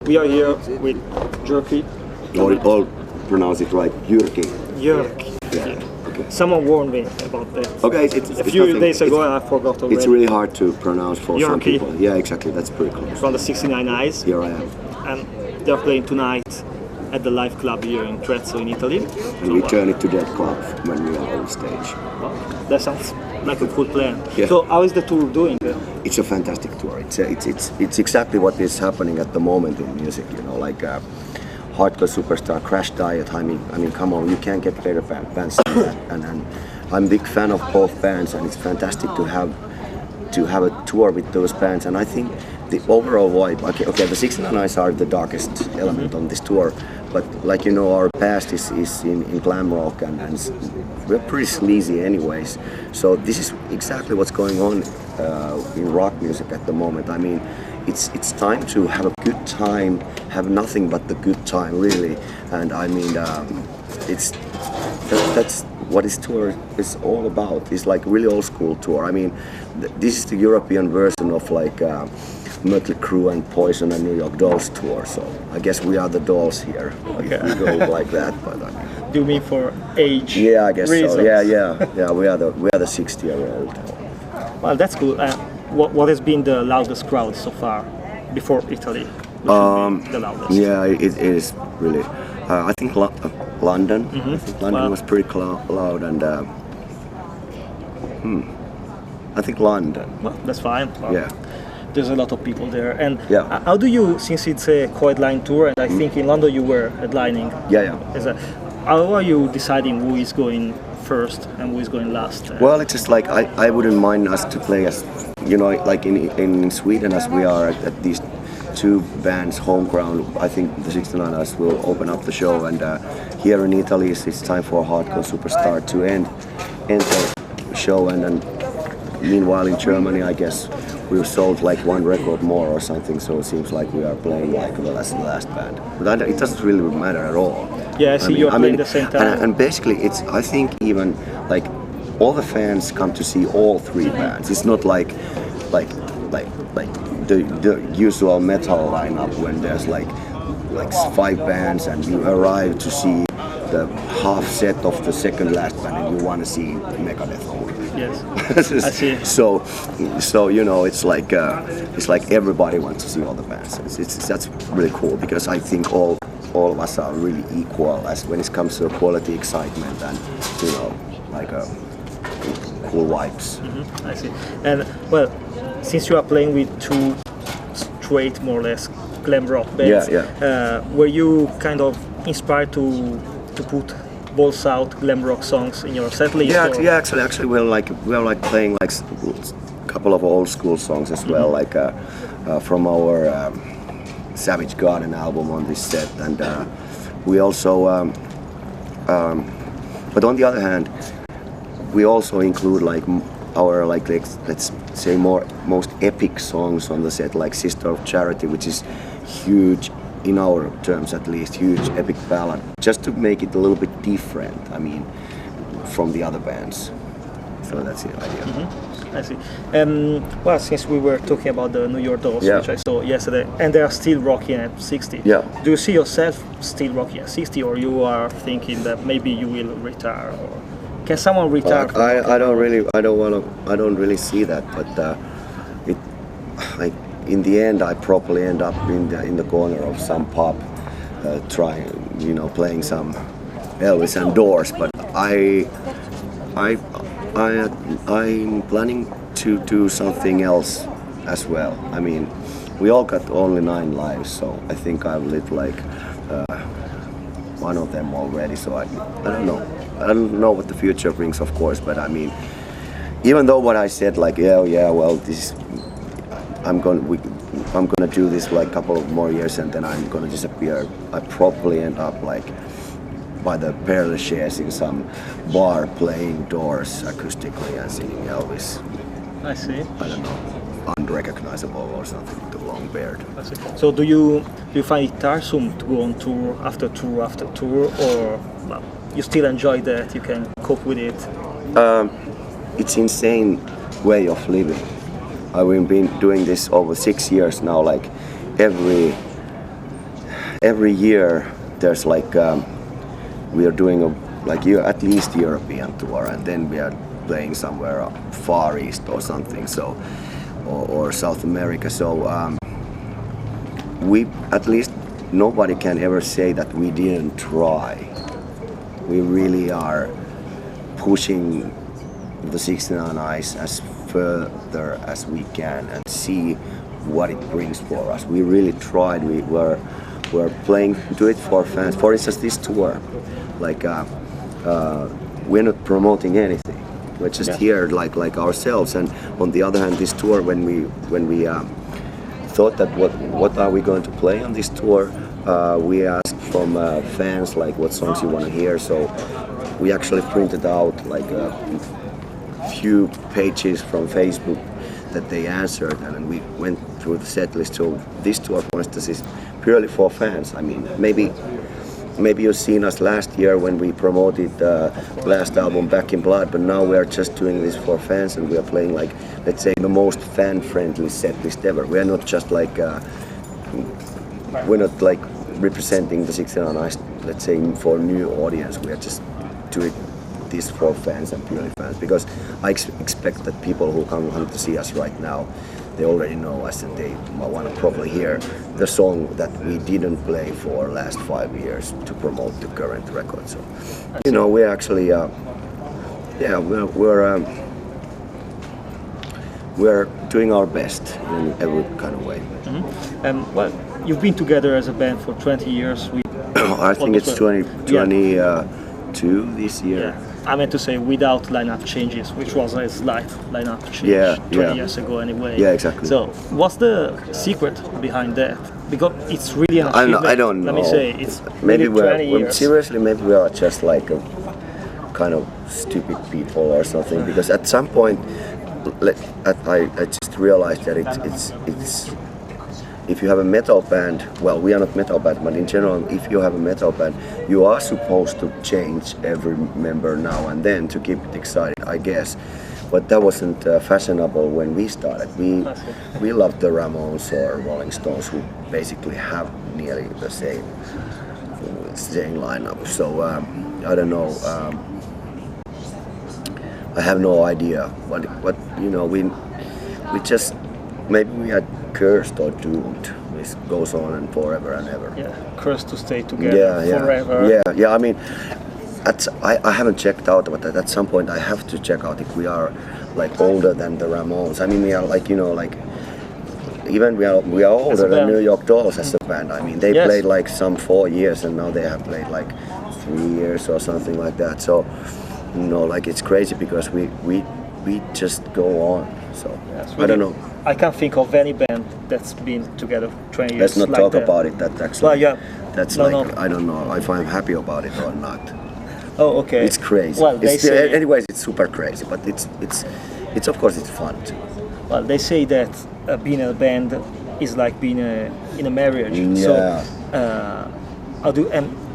We are here with Jyrki. All pronounce it right, Jyrki. Jyrki. Yeah. Okay. Someone warned me about that. Okay, a few days ago and I forgot already. It's really hard to pronounce for some Jyrki. people. Yeah, exactly. That's pretty close. From the 69 Eyes. Here I am. And they're playing tonight at the live club here in Trezzo in Italy. And we turn it to that club when we are on stage. Well, that sounds like a cool plan. Yeah. So how is the tour doing? It's a fantastic tour. It's exactly what is happening at the moment in music. You know, like hardcore superstar, crash diet. I mean, come on, you can't get better bands than that. And I'm a big fan of both bands, and it's fantastic to have a tour with those bands. And I think the overall vibe. Okay, the 69 Eyes are the darkest element on this tour. But like you know, our past is in glam rock and we're pretty sleazy anyways. So this is exactly what's going on in rock music at the moment. I mean, it's time to have a good time, have nothing but the good time really. And I mean, that's what this tour is all about. It's like really old school tour. I mean, this is the European version of like Mötley Crüe and Poison and New York Dolls tour. So I guess we are the Dolls here. Okay. We go like that. But I mean, Do you mean for age? yeah, I guess reasons? so. Yeah. We are the 60-year-old. Well, that's cool. What has been the loudest crowd so far before Italy? The loudest. Yeah, it is really. I think London. I think London was pretty loud, and I think London. Well, that's fine. Well, Yeah. There's a lot of people there. And Yeah. how do you, since it's a co-headline tour, and I think in London you were headlining. Yeah. How are you deciding who is going first and who is going last? Well, it's just like I wouldn't mind us to play as, you know, like in Sweden as we are at these two bands home ground. I think the 69 Eyes will open up the show, and here in Italy it's time for Hardcore Superstar to end the show, and meanwhile in Germany I guess we've sold like one record more or something, so it seems like we are playing like the last band. But it doesn't really matter at all. Yeah, I see you're playing the same time. And basically it's, I think even like all the fans come to see all three bands. It's not like the usual metal lineup when there's like 5 bands and you arrive to see the half set of the second last band and you want to see Megadeth only. Yes, I see. So you know, it's like everybody wants to see all the bands. That's really cool because I think all of us are really equal as when it comes to quality, excitement, and you know, like cool vibes. I see. And well, since you are playing with two straight, more or less, glam rock bands, were you kind of inspired to put balls out glam rock songs in your set list? Yeah, actually we're like playing like a couple of old school songs as well, like from our Savage Garden album on this set, and we also but on the other hand we also include like our let's say most epic songs on the set, like Sister of Charity, which is huge in our terms at least, huge epic ballad, just to make it a little bit different, I mean, from the other bands. So that's the idea. I see. Well, since we were talking about the New York Dolls, which I saw yesterday, and they are still rocking at 60. Yeah. Do you see yourself still rocking at 60, or you are thinking that maybe you will retire, or can someone retire? I don't really see that, but in the end, I probably end up in the corner of some pub, trying, you know, playing some Elvis and Doors. But I'm planning to do something else as well. I mean, we all got only 9 lives, so I think I've lived like one of them already. So I don't know. I don't know what the future brings, of course. But I mean, even though what I said, like well, I'm gonna do this like a couple of more years and then I'm gonna disappear. I probably end up like by the perilous shares in some bar playing Doors acoustically and singing Elvis. I see. I don't know, unrecognizable or something with a long beard. I see. So do you find it tiresome to go on tour after tour after tour, or well, you still enjoy that? You can cope with it? It's insane way of living. I've been doing this over 6 years now, like every every year there's like we are doing at least European tour, and then we are playing somewhere Far East or something, so or South America. So we at least nobody can ever say that we didn't try. We really are pushing the 69 Eyes as further as we can and see what it brings for us. We really tried. We're playing, do it for fans. For instance, this tour, like we're not promoting anything. We're just here like ourselves. And on the other hand, this tour, when we thought that what are we going to play on this tour, we asked from fans like what songs you want to hear. So we actually printed out like a few pages from Facebook that they answered, and then we went through the set list. So this tour, for instance, is purely for fans. I mean, maybe you've seen us last year when we promoted the last album, Back in Blood, but now we are just doing this for fans, and we are playing like, let's say, the most fan-friendly set list ever. We are not just like we're not like representing the 69 Eyes, let's say, for new audience. We are just doing this for fans and purely fans, because I expect that people who come to see us right now, they already know us and they want to probably hear the song that we didn't play for last 5 years to promote the current record. So, you know, we're actually, we're doing our best in every kind of way. Mm-hmm. Well, you've been together as a band for 20 years. I think it's 22 this year. Yeah. I meant to say without lineup changes, which was a slight lineup change 20 years ago anyway. Yeah, exactly. So, what's the secret behind that? Because it's really an achievement. I don't know. Let me say, it's maybe 20 years. Seriously, maybe we are just like a kind of stupid people or something. Because at some point, I just realized that it's if you have a metal band, well, we are not metal band, but in general, if you have a metal band, you are supposed to change every member now and then to keep it exciting, I guess. But that wasn't fashionable when we started. We loved the Ramones or Rolling Stones, who basically have nearly the same lineup. So I don't know. I have no idea what you know. We just maybe we had cursed or doomed. This goes on and forever and ever. Yeah, cursed to stay together forever. Yeah. I mean, I haven't checked out, but at some point I have to check out if we are like older than the Ramones. I mean, we are like, you know, like even we are older than New York Dolls as a band. I mean, they played like some 4 years, and now they have played like 3 years or something like that. So, you know, like it's crazy because we just go on. So I don't know. I can't think of any band that's been together 20 years. Let's not like talk that. about it. That actually, well, yeah. That's no, like, no. I don't know if I'm happy about it or not. Oh, okay. It's crazy. Well, they say, anyways, it's super crazy, but it's of course it's fun too. Well, they say that being in a band is like being in a marriage. Yeah. So,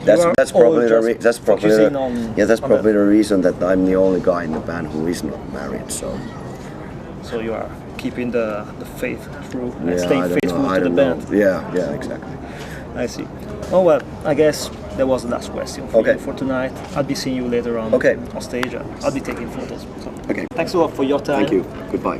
that's probably the reason that I'm the only guy in the band who is not married. So you are keeping the faith through and staying faithful to the band. Yeah, exactly. I see. Oh well, I guess that was the last question for you for tonight. I'll be seeing you later on on stage. I'll be taking photos. So. Okay. Thanks a lot for your time. Thank you. Goodbye.